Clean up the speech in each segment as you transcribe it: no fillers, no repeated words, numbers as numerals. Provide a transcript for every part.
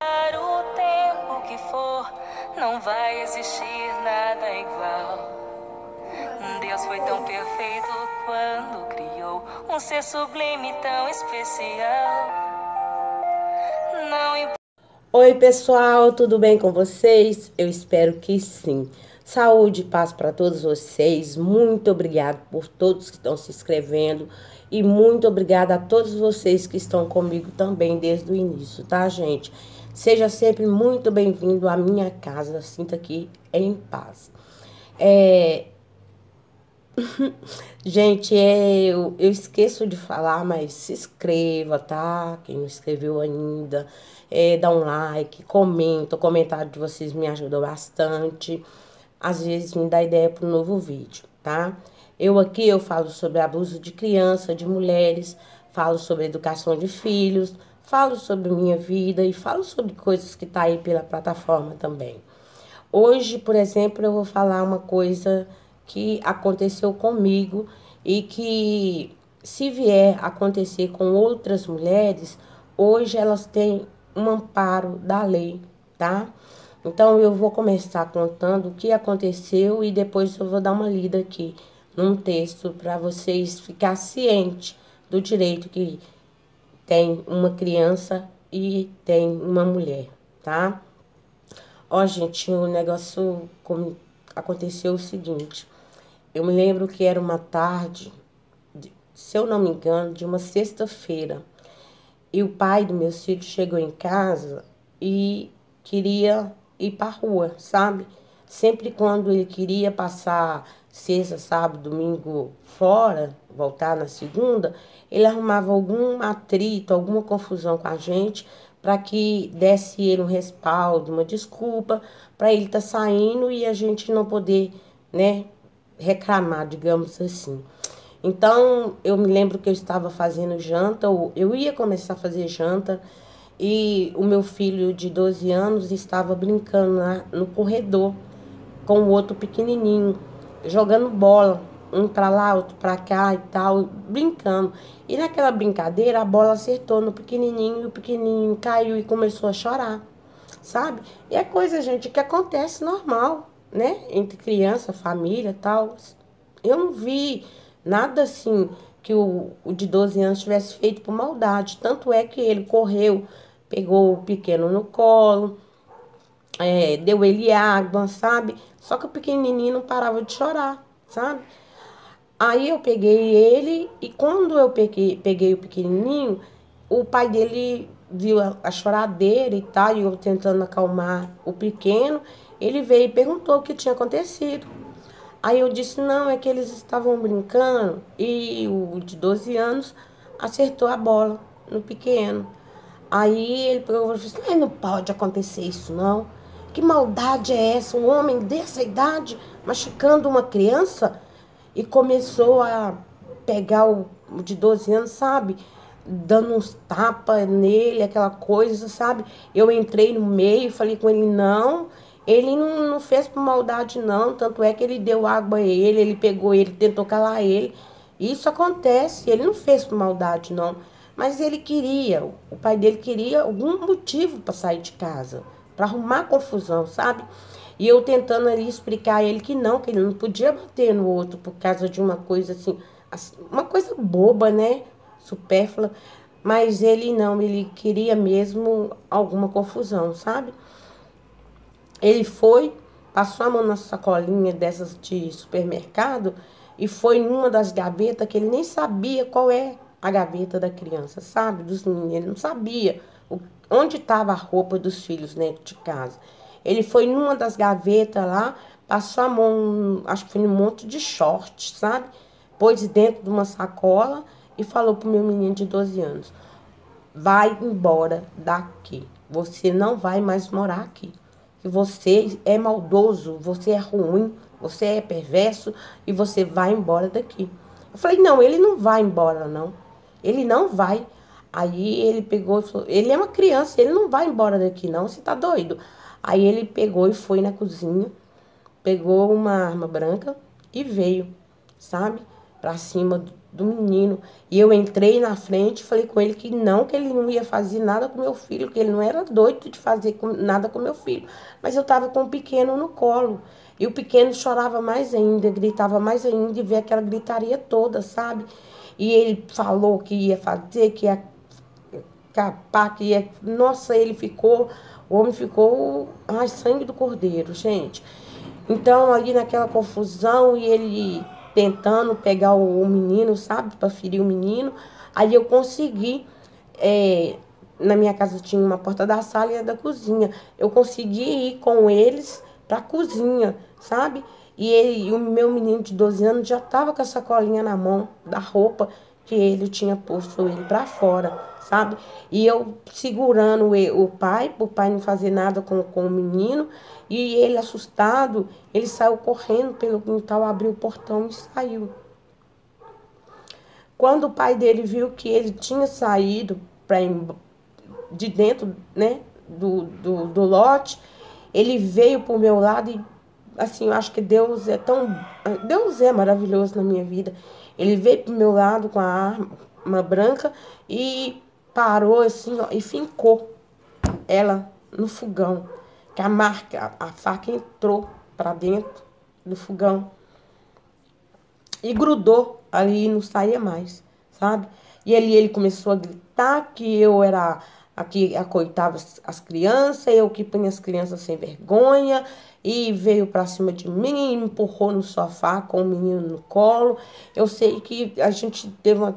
O tempo que for, não vai existir nada igual. Deus foi tão perfeito quando criou um ser sublime tão especial. Não. Oi pessoal, tudo bem com vocês? Eu espero que sim. Saúde e paz para todos vocês. Muito obrigada por todos que estão se inscrevendo e muito obrigada a todos vocês que estão comigo também desde o início, tá, gente? Seja sempre muito bem-vindo à minha casa. Sinta aqui em paz. Gente, eu esqueço de falar, mas se inscreva, tá? Quem não inscreveu ainda, dá um like, comenta. O comentário de vocês me ajuda bastante. Às vezes me dá ideia para um novo vídeo, tá? Eu falo sobre abuso de criança, de mulheres, falo sobre educação de filhos, falo sobre minha vida e falo sobre coisas que tá aí pela plataforma também. Hoje, por exemplo, eu vou falar uma coisa que aconteceu comigo e que, se vier acontecer com outras mulheres, hoje elas têm um amparo da lei, tá? Então, eu vou começar contando o que aconteceu e depois eu vou dar uma lida aqui num texto para vocês ficarem cientes do direito que tem uma criança e tem uma mulher, tá? Ó, gente, o negócio aconteceu o seguinte. Eu me lembro que era uma tarde, se eu não me engano, de uma sexta-feira. E o pai do meu filho chegou em casa e queria ir pra rua, sabe? Sempre quando ele queria passar sexta, sábado, domingo fora, voltar na segunda, ele arrumava algum atrito, alguma confusão com a gente, para que desse ele um respaldo, uma desculpa, para ele estar saindo e a gente não poder, né, reclamar, digamos assim. Então, eu me lembro que eu estava fazendo janta, eu ia começar a fazer janta, e o meu filho de 12 anos estava brincando no corredor com o outro pequenininho, jogando bola, um para lá, outro para cá e tal, brincando. E naquela brincadeira, a bola acertou no pequenininho e o pequenininho caiu e começou a chorar, sabe? E é coisa, gente, que acontece normal, né? Entre criança, família e tal. Eu não vi nada assim que o de 12 anos tivesse feito por maldade. Tanto é que ele correu, pegou o pequeno no colo, deu ele água, sabe? Só que o pequenininho não parava de chorar, sabe? Aí eu peguei ele e quando eu peguei o pequenininho, o pai dele viu a choradeira e tal, e eu tentando acalmar o pequeno, ele veio e perguntou o que tinha acontecido. Aí eu disse, não, é que eles estavam brincando e o de 12 anos acertou a bola no pequeno. Aí ele pegou e disse, mas não pode acontecer isso não. Que maldade é essa? Um homem dessa idade machucando uma criança? E começou a pegar o de 12 anos, sabe? Dando uns tapas nele, aquela coisa, sabe? Eu entrei no meio e falei com ele, não, ele não fez por maldade, não. Tanto é que ele deu água a ele pegou ele, tentou calar ele. Isso acontece, ele não fez por maldade, não. Mas ele queria, o pai dele queria algum motivo para sair de casa, para arrumar confusão, sabe? E eu tentando ali explicar a ele que ele não podia bater no outro por causa de uma coisa assim, uma coisa boba, né? Supérflua. Mas ele não, ele queria mesmo alguma confusão, sabe? Ele foi, passou a mão na sacolinha dessas de supermercado e foi numa das gavetas que ele nem sabia qual é a gaveta da criança, sabe? Dos meninos, ele não sabia onde estava a roupa dos filhos dentro de casa. Ele foi numa das gavetas lá, passou a mão, acho que foi num monte de short, sabe? Pôs dentro de uma sacola e falou pro meu menino de 12 anos, vai embora daqui, você não vai mais morar aqui. Que você é maldoso, você é ruim, você é perverso e você vai embora daqui. Eu falei, não, ele não vai embora, não. Ele não vai. Aí ele pegou e falou, ele é uma criança, ele não vai embora daqui, não, você tá doido? Aí ele pegou e foi na cozinha, pegou uma arma branca e veio, sabe? Pra cima do menino. E eu entrei na frente e falei com ele que ele não ia fazer nada com meu filho, que ele não era doido de fazer nada com meu filho. Mas eu estava com o pequeno no colo. E o pequeno chorava mais ainda, gritava mais ainda e veio aquela gritaria toda, sabe? E ele falou que ia fazer, que ia capar, que ia... Nossa, o homem ficou, ai, sangue do cordeiro, gente. Então, ali naquela confusão, e ele tentando pegar o menino, sabe, para ferir o menino, aí eu consegui, na minha casa tinha uma porta da sala e a da cozinha, eu consegui ir com eles para a cozinha, sabe, e o meu menino de 12 anos já estava com a sacolinha na mão da roupa que ele tinha posto ele para fora, sabe, e eu segurando o pai, para o pai não fazer nada com o menino, e ele assustado, ele saiu correndo pelo quintal, abriu o portão e saiu. Quando o pai dele viu que ele tinha saído de dentro, né, do lote, ele veio pro meu lado e, assim, eu acho que Deus é maravilhoso na minha vida. Ele veio pro meu lado com a arma branca e parou assim, ó, e fincou ela no fogão. Que a faca entrou para dentro do fogão e grudou ali e não saía mais, sabe? E ele começou a gritar que eu era a que acoitava as crianças, eu que punha as crianças sem vergonha, e veio para cima de mim e me empurrou no sofá com o menino no colo. Eu sei que a gente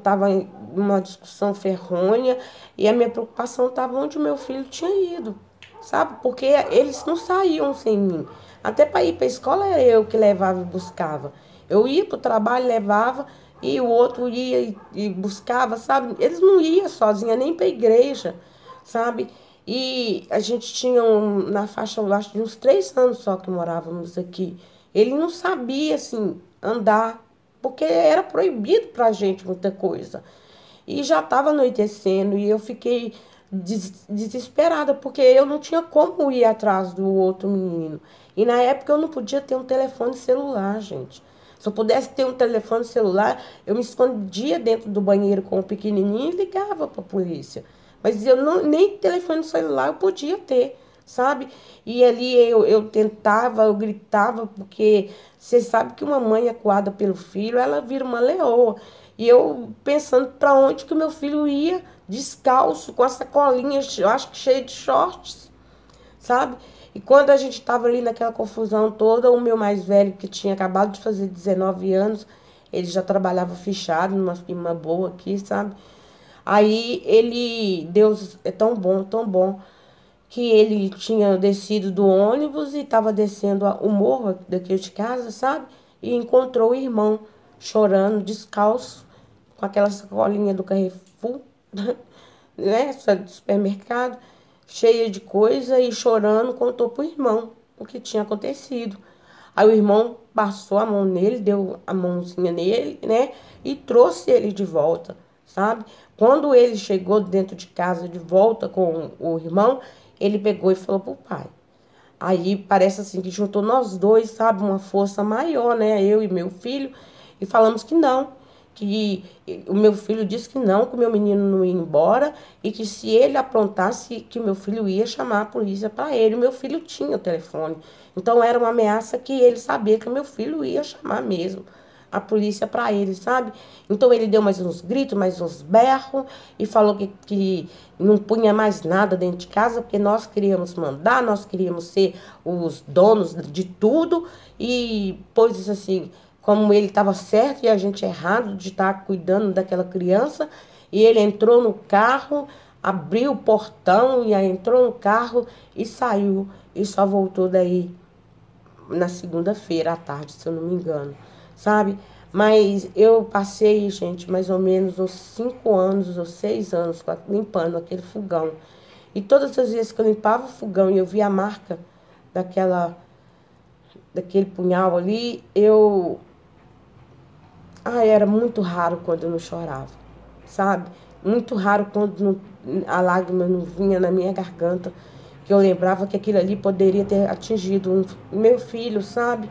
tava em uma discussão ferronha e a minha preocupação estava onde o meu filho tinha ido, sabe? Porque eles não saíam sem mim. Até para ir para a escola era eu que levava e buscava. Eu ia para o trabalho, levava, e o outro ia e buscava, sabe? Eles não iam sozinhos, nem para a igreja, sabe? E a gente tinha na faixa, eu acho, de uns 3 anos só que morávamos aqui. Ele não sabia, assim, andar, porque era proibido pra gente muita coisa. E já estava anoitecendo e eu fiquei desesperada, porque eu não tinha como ir atrás do outro menino. E na época eu não podia ter um telefone celular, gente. Se eu pudesse ter um telefone celular, eu me escondia dentro do banheiro com o pequenininho e ligava para a polícia. Mas eu nem telefone celular eu podia ter, sabe? E ali eu tentava, eu gritava, porque você sabe que uma mãe acuada pelo filho, ela vira uma leoa. E eu pensando para onde que o meu filho ia, descalço, com a sacolinha, eu acho que cheia de shorts, sabe? E quando a gente estava ali naquela confusão toda, o meu mais velho, que tinha acabado de fazer 19 anos, ele já trabalhava fichado numa firma boa aqui, sabe? Aí Deus é tão bom, que ele tinha descido do ônibus e estava descendo o morro daqui de casa, sabe? E encontrou o irmão chorando, descalço, com aquela sacolinha do Carrefour, né? Do supermercado, cheia de coisa e chorando, contou pro irmão o que tinha acontecido. Aí o irmão passou a mão nele, deu a mãozinha nele, né? E trouxe ele de volta, sabe? Quando ele chegou dentro de casa de volta com o irmão, ele pegou e falou pro pai. Aí parece assim que juntou nós dois, sabe? Uma força maior, né? Eu e meu filho, e falamos que não. Que o meu filho disse que não, que o meu menino não ia embora e que se ele aprontasse, que o meu filho ia chamar a polícia para ele. O meu filho tinha o telefone. Então era uma ameaça que ele sabia que o meu filho ia chamar mesmo a polícia para ele, sabe? Então ele deu mais uns gritos, mais uns berros e falou que não punha mais nada dentro de casa porque nós queríamos mandar, nós queríamos ser os donos de tudo e coisas assim, como ele estava certo e a gente errado de estar cuidando daquela criança. E ele entrou no carro, abriu o portão e aí entrou no carro e saiu e só voltou daí na segunda-feira à tarde, se eu não me engano, sabe? Mas eu passei, gente, mais ou menos uns 5 anos ou 6 anos limpando aquele fogão. E todas as vezes que eu limpava o fogão e eu via a marca daquele punhal ali, era muito raro quando eu não chorava, sabe? Muito raro quando a lágrima não vinha na minha garganta, que eu lembrava que aquilo ali poderia ter atingido meu filho, sabe?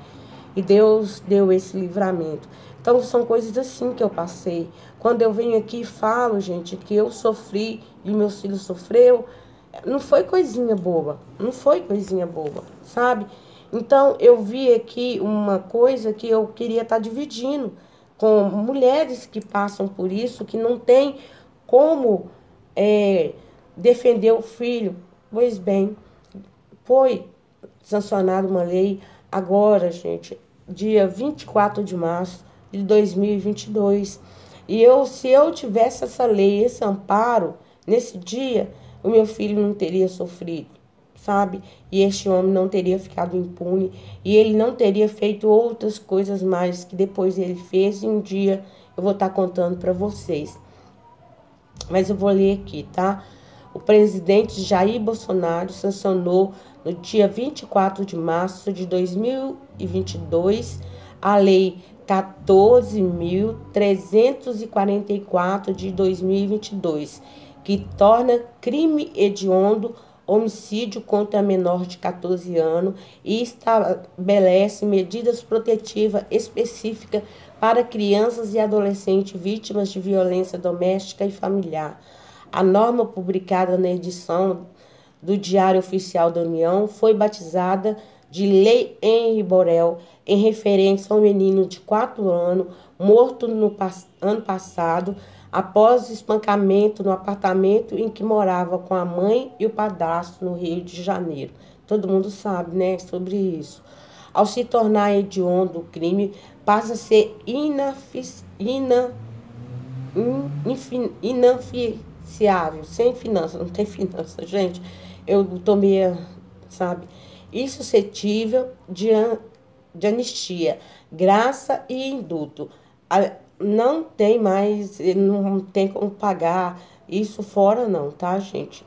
E Deus deu esse livramento. Então, são coisas assim que eu passei. Quando eu venho aqui e falo, gente, que eu sofri e meus filhos sofreu, não foi coisinha boba, não foi coisinha boba, sabe? Então, eu vi aqui uma coisa que eu queria estar dividindo com mulheres que passam por isso, que não tem como defender o filho. Pois bem, foi sancionada uma lei agora, gente, dia 24 de março de 2022. Se eu tivesse essa lei, esse amparo, nesse dia, o meu filho não teria sofrido, sabe? E este homem não teria ficado impune, e ele não teria feito outras coisas mais que depois ele fez, e um dia eu vou estar contando para vocês. Mas eu vou ler aqui, tá? O presidente Jair Bolsonaro sancionou no dia 24 de março de 2022 a Lei 14.344 de 2022, que torna crime hediondo homicídio contra menor de 14 anos e estabelece medidas protetivas específicas para crianças e adolescentes vítimas de violência doméstica e familiar. A norma, publicada na edição do Diário Oficial da União, foi batizada de Lei Henri Borel, em referência ao menino de 4 anos, morto no ano passado, após espancamento no apartamento em que morava com a mãe e o padrasto no Rio de Janeiro. Todo mundo sabe, né, sobre isso. Ao se tornar hediondo o crime, passa a ser inafiável, sem finança, não tem finança, gente. Eu tomei, sabe, insuscetível de anistia, graça e indulto. Não tem mais, não tem como pagar isso fora não, tá, gente?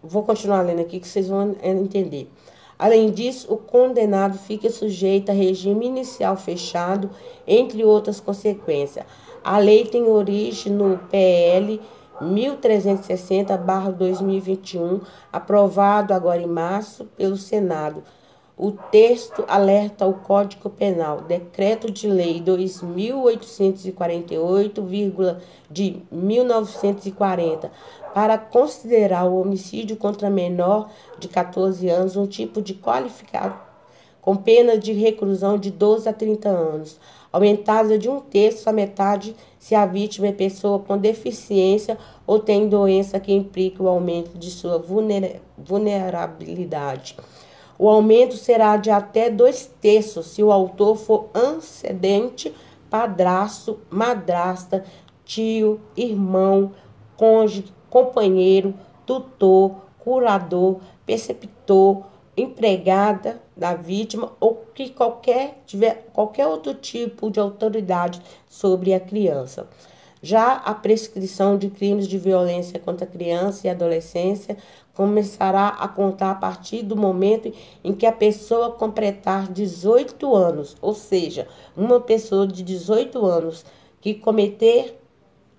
Vou continuar lendo aqui que vocês vão entender. Além disso, o condenado fica sujeito a regime inicial fechado, entre outras consequências. A lei tem origem no PL 1360/2021, aprovado agora em março pelo Senado. O texto alerta o Código Penal, Decreto de Lei 2848, de 1940, para considerar o homicídio contra menor de 14 anos um tipo de qualificado com pena de reclusão de 12 a 30 anos, aumentada de 1/3 a metade se a vítima é pessoa com deficiência ou tem doença que implique o aumento de sua vulnerabilidade. O aumento será de até 2/3 se o autor for antecedente, padrasto, madrasta, tio, irmão, cônjuge, companheiro, tutor, curador, preceptor, empregada da vítima ou que tiver qualquer outro tipo de autoridade sobre a criança. Já a prescrição de crimes de violência contra a criança e adolescência começará a contar a partir do momento em que a pessoa completar 18 anos, ou seja, uma pessoa de 18 anos que cometer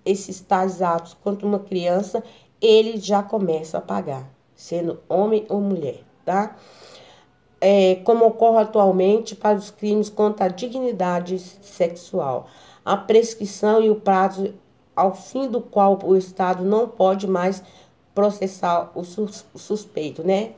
esses tais atos contra uma criança, ele já começa a pagar, sendo homem ou mulher, tá? Como ocorre atualmente para os crimes contra a dignidade sexual. A prescrição e o prazo ao fim do qual o Estado não pode mais processar o suspeito, né?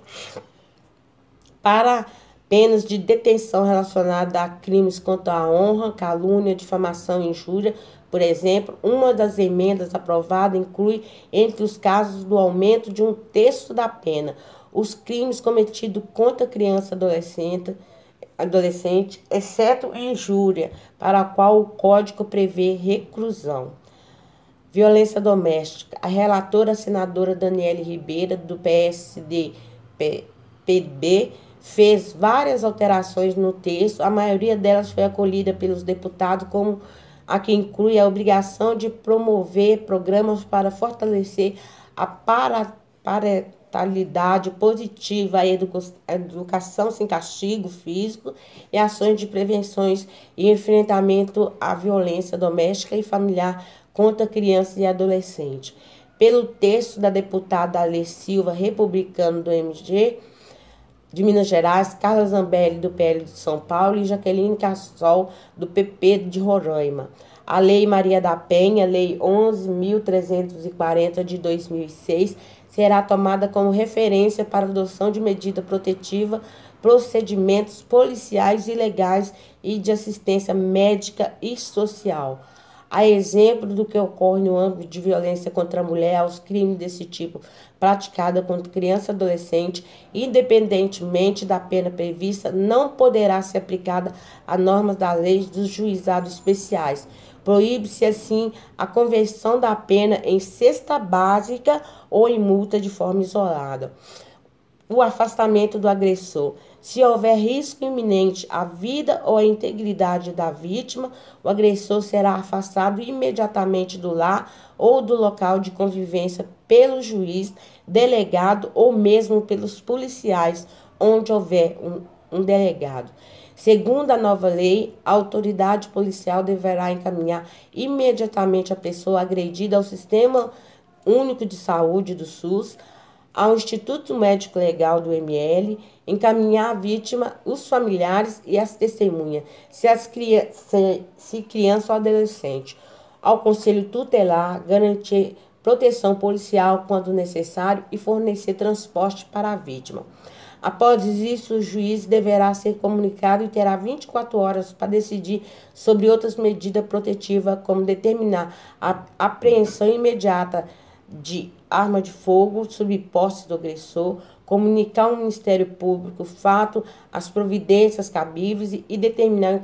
Para penas de detenção relacionadas a crimes contra a honra, calúnia, difamação e injúria, por exemplo, uma das emendas aprovadas inclui, entre os casos do aumento de 1/3 da pena, os crimes cometidos contra criança e adolescente, exceto injúria, para a qual o Código prevê reclusão. Violência doméstica. A relatora, a senadora Daniele Ribeiro, do PSDB, fez várias alterações no texto. A maioria delas foi acolhida pelos deputados, como a que inclui a obrigação de promover programas para fortalecer a parentalidade positiva, a educação sem castigo físico e ações de prevenções e enfrentamento à violência doméstica e familiar contra crianças e adolescentes. Pelo texto da deputada Alê Silva, republicana do MG, de Minas Gerais, Carla Zambelli, do PL de São Paulo, e Jaqueline Cassol, do PP de Roraima. A Lei Maria da Penha, Lei 11.340 de 2006, será tomada como referência para a adoção de medida protetiva, procedimentos policiais e legais e de assistência médica e social. A exemplo do que ocorre no âmbito de violência contra a mulher, aos crimes desse tipo praticada contra criança e adolescente, independentemente da pena prevista, não poderá ser aplicada a normas da lei dos juizados especiais. Proíbe-se, assim, a conversão da pena em cesta básica ou em multa de forma isolada. O afastamento do agressor. Se houver risco iminente à vida ou à integridade da vítima, o agressor será afastado imediatamente do lar ou do local de convivência pelo juiz, delegado ou mesmo pelos policiais, onde houver um delegado. Segundo a nova lei, a autoridade policial deverá encaminhar imediatamente a pessoa agredida ao Sistema Único de Saúde do SUS, ao Instituto Médico Legal do ML, encaminhar a vítima, os familiares e as testemunhas, se criança ou adolescente, ao Conselho Tutelar, garantir proteção policial quando necessário e fornecer transporte para a vítima. Após isso, o juiz deverá ser comunicado e terá 24 horas para decidir sobre outras medidas protetivas, como determinar a apreensão imediata de arma de fogo sob posse do agressor, comunicar ao Ministério Público o fato, as providências cabíveis e determinar o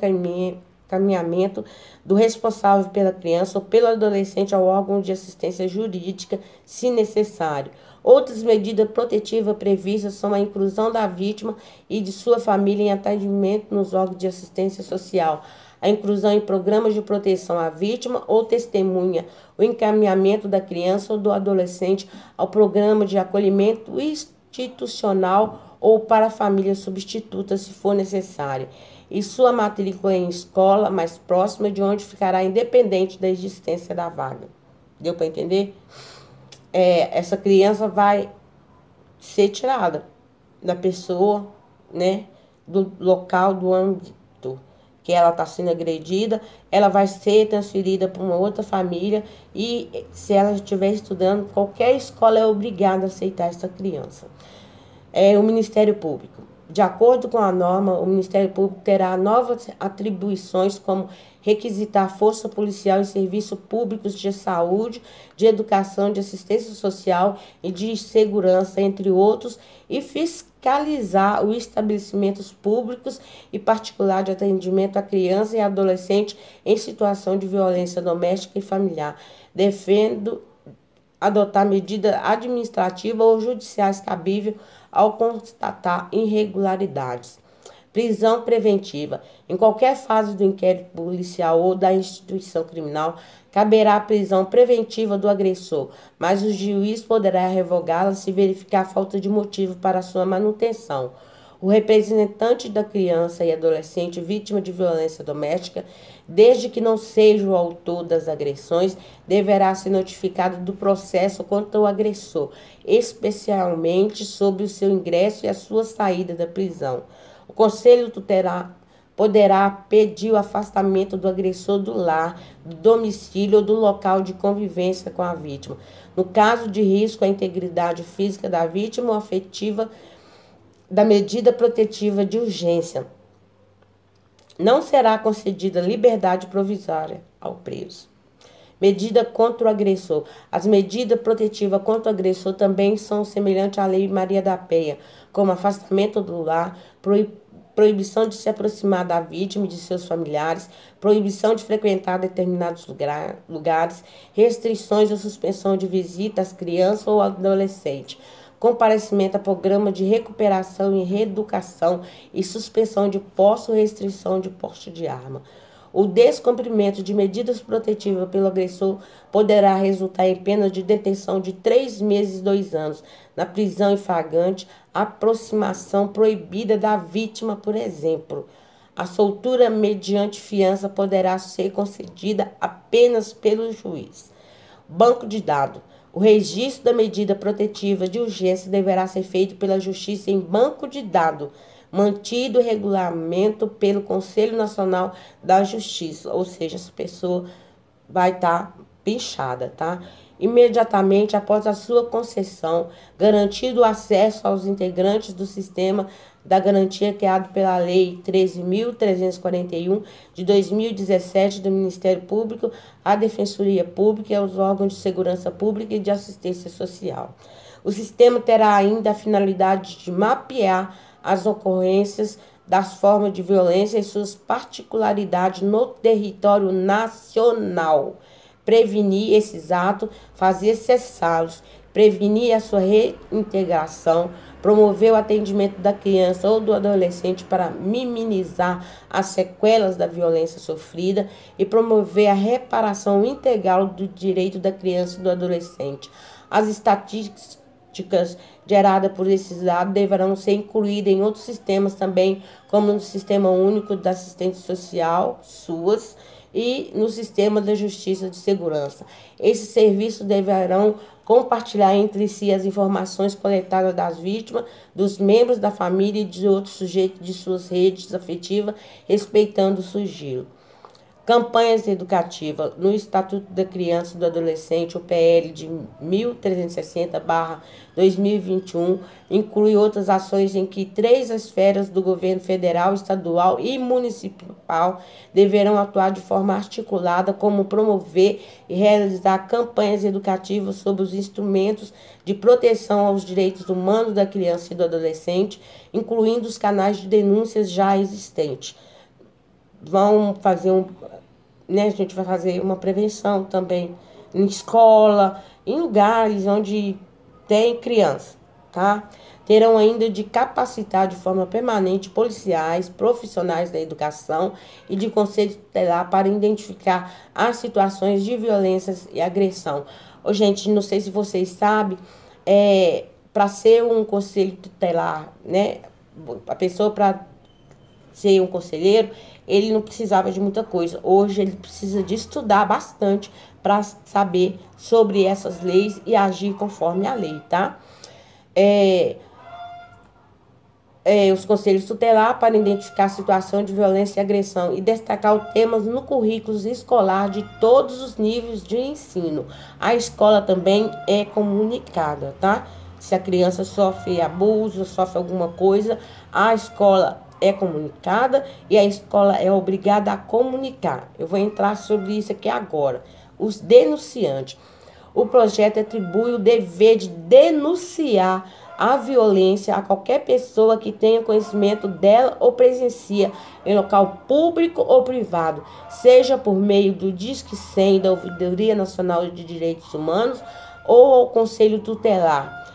encaminhamento do responsável pela criança ou pelo adolescente ao órgão de assistência jurídica, se necessário. Outras medidas protetivas previstas são a inclusão da vítima e de sua família em atendimento nos órgãos de assistência social, a inclusão em programas de proteção à vítima ou testemunha, o encaminhamento da criança ou do adolescente ao programa de acolhimento institucional ou para a família substituta, se for necessário, e sua matrícula em escola mais próxima de onde ficará independente da existência da vaga. Deu para entender? Essa criança vai ser tirada da pessoa, né, do local, do âmbito que ela está sendo agredida, ela vai ser transferida para uma outra família e, se ela estiver estudando, qualquer escola é obrigada a aceitar essa criança. O Ministério Público. De acordo com a norma, o Ministério Público terá novas atribuições, como requisitar força policial em serviços públicos de saúde, de educação, de assistência social e de segurança, entre outros, e fiscalizar os estabelecimentos públicos e particular de atendimento a criança e adolescente em situação de violência doméstica e familiar, devendo adotar medida administrativa ou judiciais cabível ao constatar irregularidades. Prisão preventiva. Em qualquer fase do inquérito policial ou da instituição criminal, caberá a prisão preventiva do agressor, mas o juiz poderá revogá-la se verificar falta de motivo para sua manutenção. O representante da criança e adolescente vítima de violência doméstica, desde que não seja o autor das agressões, deverá ser notificado do processo contra o agressor, especialmente sobre o seu ingresso e a sua saída da prisão. O Conselho Tutelar poderá pedir o afastamento do agressor do lar, do domicílio ou do local de convivência com a vítima, no caso de risco à integridade física da vítima ou afetiva, da medida protetiva de urgência. Não será concedida liberdade provisória ao preso. Medida contra o agressor. As medidas protetivas contra o agressor também são semelhantes à Lei Maria da Penha, como afastamento do lar, proibição de se aproximar da vítima e de seus familiares, proibição de frequentar determinados lugares, restrições ou suspensão de visita às crianças ou adolescentes, comparecimento a programa de recuperação e reeducação e suspensão de posse ou restrição de porte de arma. O descumprimento de medidas protetivas pelo agressor poderá resultar em pena de detenção de 3 meses e 2 anos, na prisão em flagrante, aproximação proibida da vítima, por exemplo. A soltura mediante fiança poderá ser concedida apenas pelo juiz. Banco de dados. O registro da medida protetiva de urgência deverá ser feito pela Justiça em banco de dados, mantido o regulamento pelo Conselho Nacional da Justiça, ou seja, essa pessoa vai estar pinchada, tá? Imediatamente após a sua concessão, garantido o acesso aos integrantes do sistema da garantia criado pela Lei 13.341 de 2017 do Ministério Público, à Defensoria Pública e aos órgãos de segurança pública e de assistência social. O sistema terá ainda a finalidade de mapear as ocorrências das formas de violência e suas particularidades no território nacional, prevenir esses atos, fazer cessá-los, prevenir a sua reintegração, promover o atendimento da criança ou do adolescente para minimizar as sequelas da violência sofrida e promover a reparação integral do direito da criança e do adolescente. As estatísticas geradas por esses dados deverão ser incluídas em outros sistemas também, como no Sistema Único da Assistência Social, SUAS, e no Sistema da Justiça de Segurança. Esses serviços deverão compartilhar entre si as informações coletadas das vítimas, dos membros da família e de outros sujeitos de suas redes afetivas, respeitando o sigilo. Campanhas educativas. No Estatuto da Criança e do Adolescente, o PL de 1360/2021, inclui outras ações em que 3 esferas do governo federal, estadual e municipal deverão atuar de forma articulada, como promover e realizar campanhas educativas sobre os instrumentos de proteção aos direitos humanos da criança e do adolescente, incluindo os canais de denúncias já existentes. A gente vai fazer uma prevenção também em escola, em lugares onde tem criança, tá? Terão ainda de capacitar de forma permanente policiais, profissionais da educação e de conselho tutelar para identificar as situações de violência e agressão. Gente, não sei se vocês sabem, para ser um conselho tutelar, né? A pessoa para ser um conselheiro, ele não precisava de muita coisa. Hoje ele precisa de estudar bastante para saber sobre essas leis e agir conforme a lei, tá? Os conselhos tutelar para identificar a situação de violência e agressão e destacar os temas no currículo escolar de todos os níveis de ensino. A escola também é comunicada, tá? Se a criança sofre abuso, sofre alguma coisa, a escola é comunicada e a escola é obrigada a comunicar. Eu vou entrar sobre isso aqui agora. Os denunciantes. O projeto atribui o dever de denunciar a violência a qualquer pessoa que tenha conhecimento dela ou presencia em local público ou privado, seja por meio do Disque 100 da Ouvidoria Nacional de Direitos Humanos ou ao Conselho Tutelar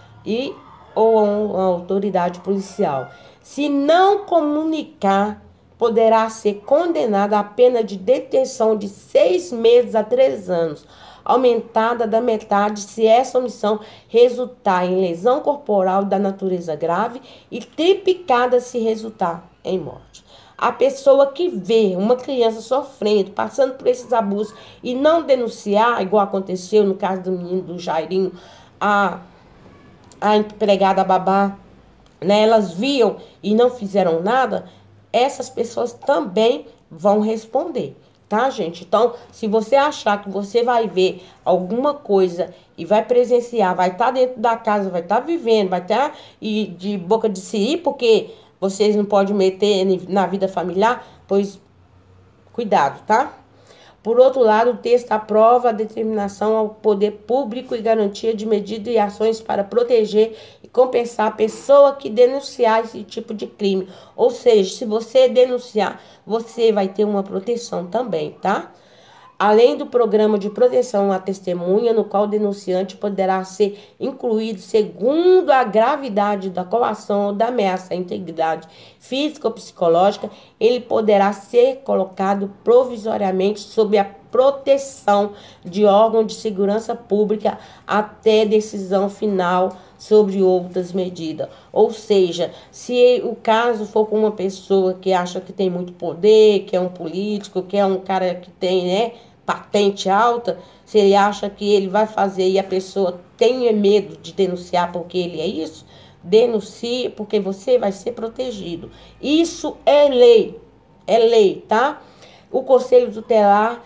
ou a uma autoridade policial. Se não comunicar, poderá ser condenada a pena de detenção de 6 meses a 3 anos, aumentada da metade se essa omissão resultar em lesão corporal da natureza grave e triplicada se resultar em morte. A pessoa que vê uma criança sofrendo, passando por esses abusos e não denunciar, igual aconteceu no caso do menino do Jairinho, a empregada babá, né, elas viam e não fizeram nada, essas pessoas também vão responder, tá, gente? Então, se você achar que você vai ver alguma coisa e vai presenciar, vai estar dentro da casa, vai estar vivendo, vai estar de boca de siri, porque vocês não podem meter na vida familiar, pois cuidado, tá? Por outro lado, o texto aprova a determinação ao poder público e garantia de medidas e ações para proteger e compensar a pessoa que denunciar esse tipo de crime. Ou seja, se você denunciar, você vai ter uma proteção também, tá? Além do programa de proteção à testemunha, no qual o denunciante poderá ser incluído segundo a gravidade da coação ou da ameaça à integridade física ou psicológica, ele poderá ser colocado provisoriamente sob a proteção de órgão de segurança pública até decisão final sobre outras medidas. Ou seja, se o caso for com uma pessoa que acha que tem muito poder, que é um político, que é um cara que tem, né, patente alta, se ele acha que ele vai fazer e a pessoa tenha medo de denunciar porque ele é isso, denuncie porque você vai ser protegido. Isso é lei, tá? O Conselho Tutelar,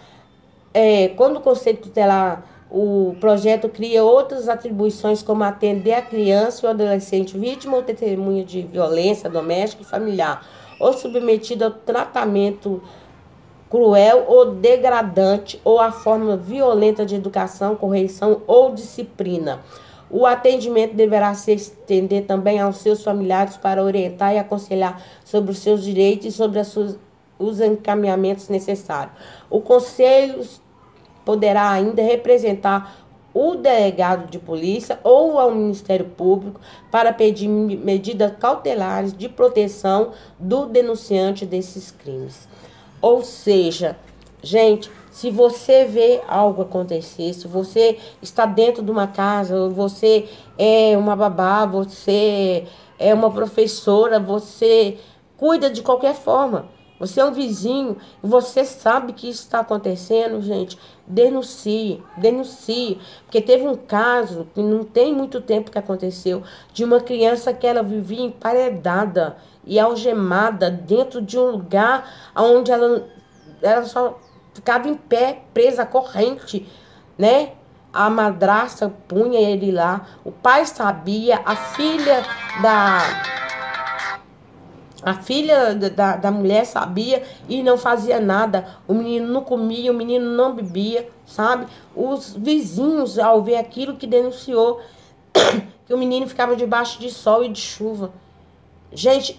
quando o Conselho Tutelar, o projeto cria outras atribuições como atender a criança ou adolescente vítima ou testemunha de violência doméstica e familiar, ou submetida ao tratamento cruel ou degradante ou a forma violenta de educação, correção ou disciplina. O atendimento deverá se estender também aos seus familiares para orientar e aconselhar sobre os seus direitos e sobre os encaminhamentos necessários. O Conselho poderá ainda representar o delegado de polícia ou ao Ministério Público para pedir medidas cautelares de proteção do denunciante desses crimes. Ou seja, gente, se você vê algo acontecer, se você está dentro de uma casa, você é uma babá, você é uma professora, você cuida de qualquer forma, você é um vizinho, e você sabe que isso está acontecendo, gente, denuncie. Porque teve um caso, que não tem muito tempo que aconteceu, de uma criança que ela vivia emparedada e algemada dentro de um lugar onde ela só ficava em pé, presa à corrente, né? A madrasta punha ele lá, o pai sabia, a filha da mulher sabia e não fazia nada. O menino não comia, o menino não bebia, sabe? Os vizinhos, ao ver aquilo, que denunciou que o menino ficava debaixo de sol e de chuva. Gente,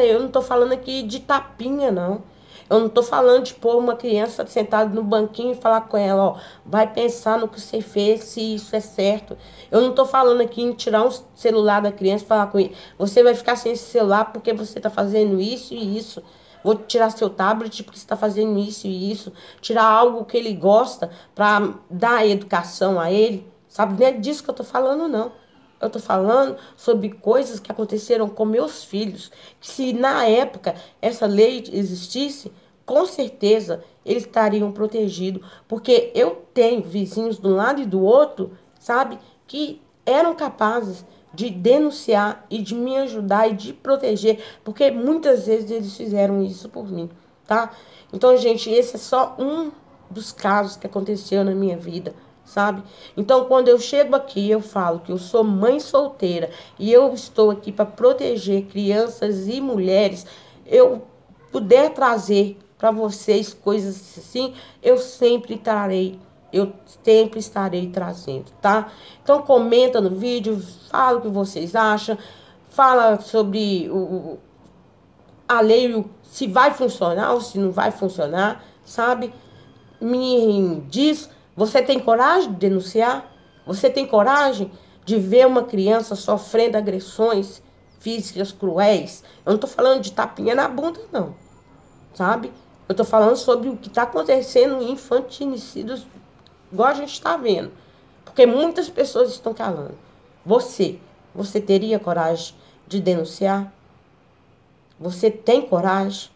eu não tô falando aqui de tapinha, não. Eu não tô falando de pôr uma criança sentada no banquinho e falar com ela, ó, vai pensar no que você fez, se isso é certo. Eu não tô falando aqui em tirar um celular da criança e falar com ele, você vai ficar sem esse celular porque você tá fazendo isso e isso. Vou tirar seu tablet porque você tá fazendo isso e isso. Tirar algo que ele gosta para dar educação a ele. Sabe, não é disso que eu tô falando, não. Eu tô falando sobre coisas que aconteceram com meus filhos. Que se na época essa lei existisse, com certeza eles estariam protegidos. Porque eu tenho vizinhos de um lado e do outro, sabe, que eram capazes de denunciar e de me ajudar e de proteger. Porque muitas vezes eles fizeram isso por mim, tá? Então, gente, esse é só um dos casos que aconteceu na minha vida, sabe? Então, quando eu chego aqui, eu falo que eu sou mãe solteira e eu estou aqui para proteger crianças e mulheres, eu puder trazer para vocês coisas assim, eu sempre estarei trazendo, tá? Então, comenta no vídeo, fala o que vocês acham, fala sobre a lei, se vai funcionar ou se não vai funcionar, sabe? Me diz, você tem coragem de denunciar? Você tem coragem de ver uma criança sofrendo agressões físicas cruéis? Eu não tô falando de tapinha na bunda, não, sabe? Eu tô falando sobre o que tá acontecendo em infanticídios, igual a gente tá vendo. Porque muitas pessoas estão calando. Você teria coragem de denunciar? Você tem coragem?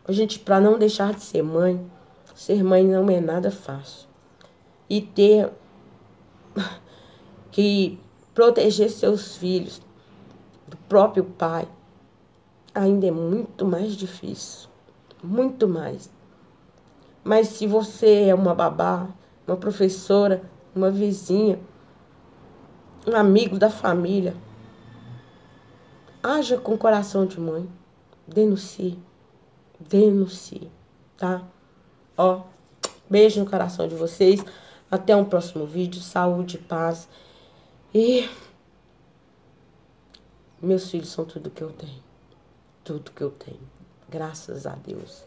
Gente, para não deixar de ser mãe não é nada fácil. E ter que proteger seus filhos do próprio pai ainda é muito mais difícil. Muito mais. Mas se você é uma babá, uma professora, uma vizinha, um amigo da família, haja com coração de mãe. Denuncie, tá? Ó, beijo no coração de vocês. Até um próximo vídeo. Saúde, paz. E meus filhos são tudo que eu tenho. Tudo que eu tenho. Graças a Deus.